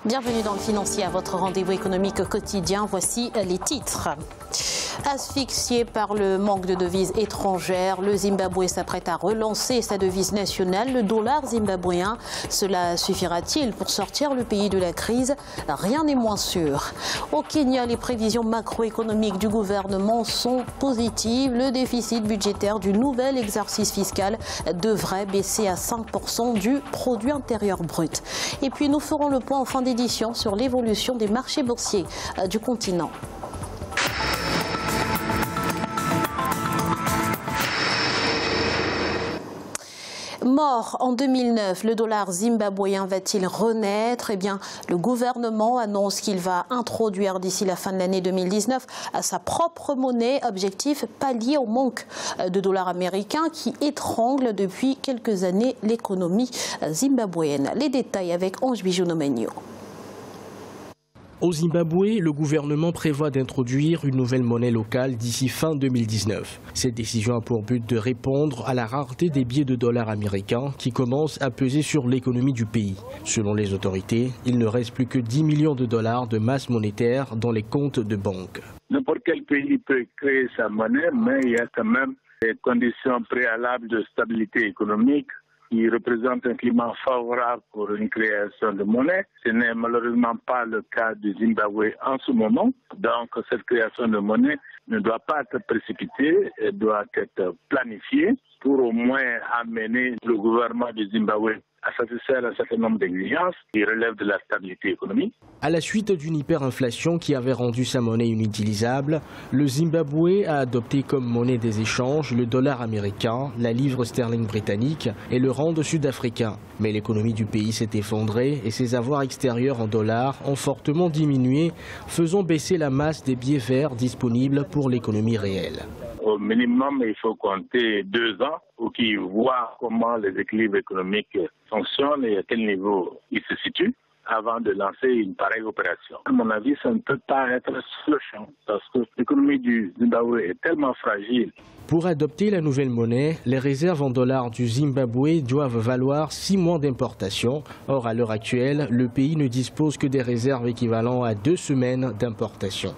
Bienvenue dans le Financier, à votre rendez-vous économique quotidien. Voici les titres. Asphyxié par le manque de devises étrangères, le Zimbabwe s'apprête à relancer sa devise nationale, le dollar zimbabwéen. Cela suffira-t-il pour sortir le pays de la crise? Rien n'est moins sûr. Au Kenya, les prévisions macroéconomiques du gouvernement sont positives. Le déficit budgétaire du nouvel exercice fiscal devrait baisser à 5% du produit intérieur brut. Et puis nous ferons le point en fin d'édition sur l'évolution des marchés boursiers du continent. Mort en 2009, le dollar zimbabwéen va-t-il renaître? Eh bien, le gouvernement annonce qu'il va introduire d'ici la fin de l'année 2019 sa propre monnaie, objectif pallier au manque de dollars américains qui étrangle depuis quelques années l'économie zimbabwéenne. Les détails avec Ange Bijounomenio. Au Zimbabwe, le gouvernement prévoit d'introduire une nouvelle monnaie locale d'ici fin 2019. Cette décision a pour but de répondre à la rareté des billets de dollars américains qui commencent à peser sur l'économie du pays. Selon les autorités, il ne reste plus que 10 millions de dollars de masse monétaire dans les comptes de banque. N'importe quel pays peut créer sa monnaie, mais il y a quand même des conditions préalables de stabilité économique qui représente un climat favorable pour une création de monnaie. Ce n'est malheureusement pas le cas du Zimbabwe en ce moment. Donc cette création de monnaie ne doit pas être précipitée, elle doit être planifiée pour au moins amener le gouvernement du Zimbabwe à satisfaire un certain nombre d'exigences qui relèvent de la stabilité économique. À la suite d'une hyperinflation qui avait rendu sa monnaie inutilisable, le Zimbabwe a adopté comme monnaie des échanges le dollar américain, la livre sterling britannique et le rand sud-africain. Mais l'économie du pays s'est effondrée et ses avoirs extérieurs en dollars ont fortement diminué, faisant baisser la masse des billets verts disponibles pour l'économie réelle. Au minimum, il faut compter 2 ans pour qu'ils voient comment les équilibres économiques fonctionnent et à quel niveau ils se situent avant de lancer une pareille opération. À mon avis, ça ne peut pas être sur le champ parce que l'économie du Zimbabwe est tellement fragile. Pour adopter la nouvelle monnaie, les réserves en dollars du Zimbabwe doivent valoir 6 mois d'importation. Or, à l'heure actuelle, le pays ne dispose que des réserves équivalentes à 2 semaines d'importation.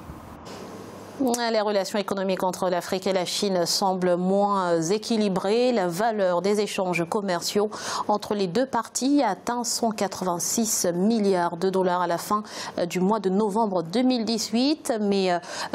Les relations économiques entre l'Afrique et la Chine semblent moins équilibrées. La valeur des échanges commerciaux entre les deux parties a atteint 186 milliards de dollars à la fin du mois de novembre 2018. Mais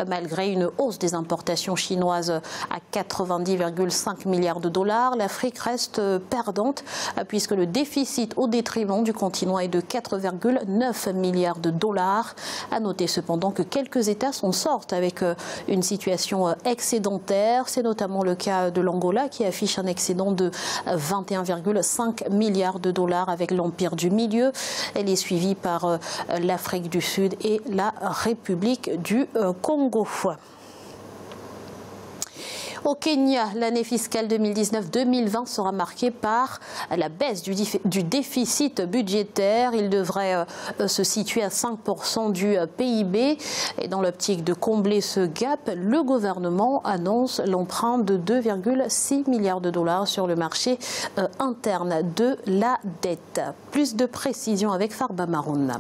malgré une hausse des importations chinoises à 90,5 milliards de dollars, l'Afrique reste perdante puisque le déficit au détriment du continent est de 4,9 milliards de dollars. À noter cependant que quelques États s'en sortent avec une situation excédentaire. C'est notamment le cas de l'Angola qui affiche un excédent de 21,5 milliards de dollars avec l'Empire du Milieu. Elle est suivie par l'Afrique du Sud et la République du Congo. Au Kenya, l'année fiscale 2019-2020 sera marquée par la baisse du déficit budgétaire. Il devrait se situer à 5% du PIB. Et dans l'optique de combler ce gap, le gouvernement annonce l'emprunt de 2,6 milliards de dollars sur le marché interne de la dette. Plus de précisions avec Farba Maroun.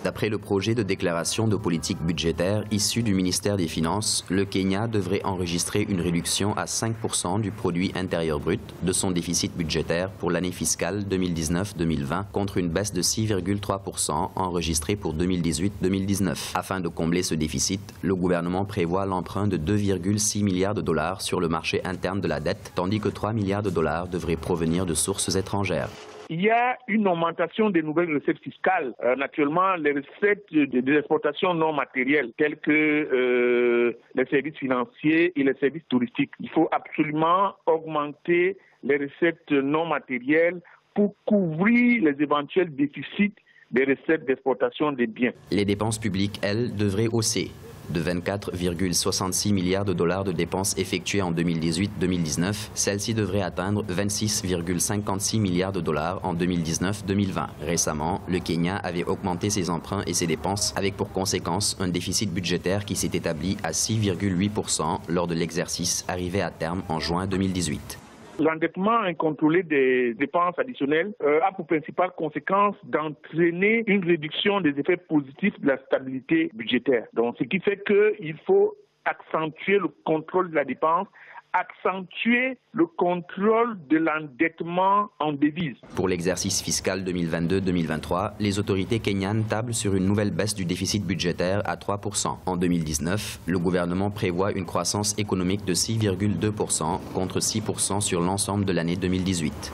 D'après le projet de déclaration de politique budgétaire issu du ministère des Finances, le Kenya devrait enregistrer une réduction à 5% du produit intérieur brut de son déficit budgétaire pour l'année fiscale 2019-2020 contre une baisse de 6,3% enregistrée pour 2018-2019. Afin de combler ce déficit, le gouvernement prévoit l'emprunt de 2,6 milliards de dollars sur le marché interne de la dette, tandis que 3 milliards de dollars devraient provenir de sources étrangères. Il y a une augmentation des nouvelles recettes fiscales. Naturellement, les recettes des exportations non matérielles, telles que les services financiers et les services touristiques. Il faut absolument augmenter les recettes non matérielles pour couvrir les éventuels déficits des recettes d'exportation des biens. Les dépenses publiques, elles, devraient hausser. De 24,66 milliards de dollars de dépenses effectuées en 2018-2019, celle-ci devrait atteindre 26,56 milliards de dollars en 2019-2020. Récemment, le Kenya avait augmenté ses emprunts et ses dépenses avec pour conséquence un déficit budgétaire qui s'est établi à 6,8% lors de l'exercice arrivé à terme en juin 2018. L'endettement incontrôlé des dépenses additionnelles a pour principale conséquence d'entraîner une réduction des effets positifs de la stabilité budgétaire. Donc, ce qui fait qu'il faut accentuer le contrôle de la dépense, accentuer le contrôle de l'endettement en devises. Pour l'exercice fiscal 2022-2023, les autorités kenyanes tablent sur une nouvelle baisse du déficit budgétaire à 3%. En 2019, le gouvernement prévoit une croissance économique de 6,2% contre 6% sur l'ensemble de l'année 2018.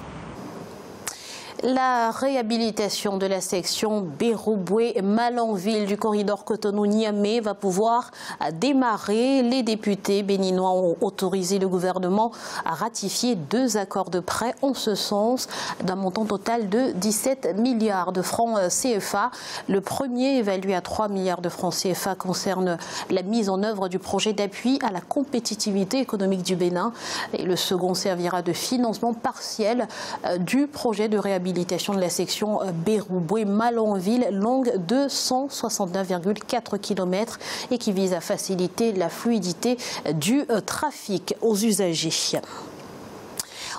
La réhabilitation de la section Bérouboué-Malanville du corridor Cotonou-Niamey va pouvoir démarrer. Les députés béninois ont autorisé le gouvernement à ratifier 2 accords de prêt en ce sens d'un montant total de 17 milliards de francs CFA. Le premier, évalué à 3 milliards de francs CFA, concerne la mise en œuvre du projet d'appui à la compétitivité économique du Bénin. Et le second servira de financement partiel du projet de réhabilitation de la section Bérouboué-Malanville, longue de 169,4 km et qui vise à faciliter la fluidité du trafic aux usagers.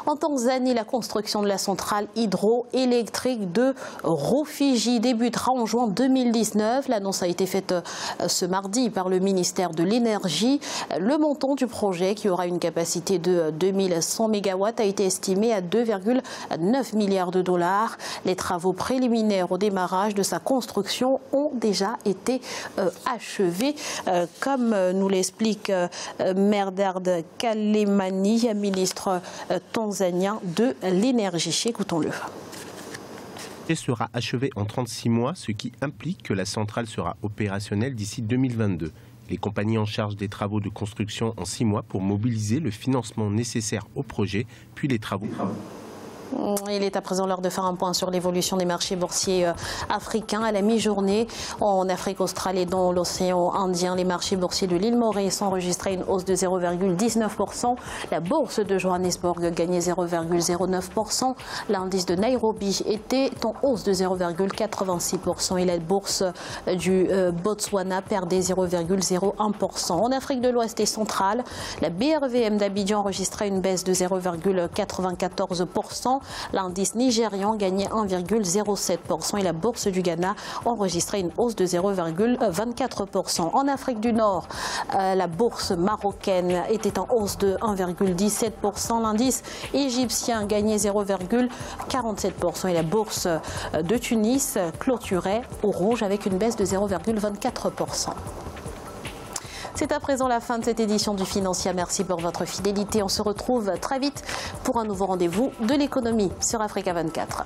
En Tanzanie, la construction de la centrale hydroélectrique de Rufiji débutera en juin 2019. L'annonce a été faite ce mardi par le ministère de l'Énergie. Le montant du projet, qui aura une capacité de 2100 MW, a été estimé à 2,9 milliards de dollars. Les travaux préliminaires au démarrage de sa construction ont déjà été achevés, comme nous l'explique Merdard Kalemani, ministre tanzanien de l'énergie. Écoutons-le. Sera achevé en 36 mois, ce qui implique que la centrale sera opérationnelle d'ici 2022. Les compagnies en charge des travaux de construction en 6 mois pour mobiliser le financement nécessaire au projet, puis les travaux. Il est à présent l'heure de faire un point sur l'évolution des marchés boursiers africains. À la mi-journée, en Afrique australe et dans l'océan Indien, les marchés boursiers de l'île Maurice ont enregistré une hausse de 0,19%. La bourse de Johannesburg gagnait 0,09%. L'indice de Nairobi était en hausse de 0,86% et la bourse du Botswana perdait 0,01%. En Afrique de l'Ouest et centrale, la BRVM d'Abidjan enregistrait une baisse de 0,94%. L'indice nigérian gagnait 1,07% et la bourse du Ghana enregistrait une hausse de 0,24%. En Afrique du Nord, la bourse marocaine était en hausse de 1,17%. L'indice égyptien gagnait 0,47% et la bourse de Tunis clôturait au rouge avec une baisse de 0,24%. C'est à présent la fin de cette édition du Financial. Merci pour votre fidélité. On se retrouve très vite pour un nouveau rendez-vous de l'économie sur Africa 24.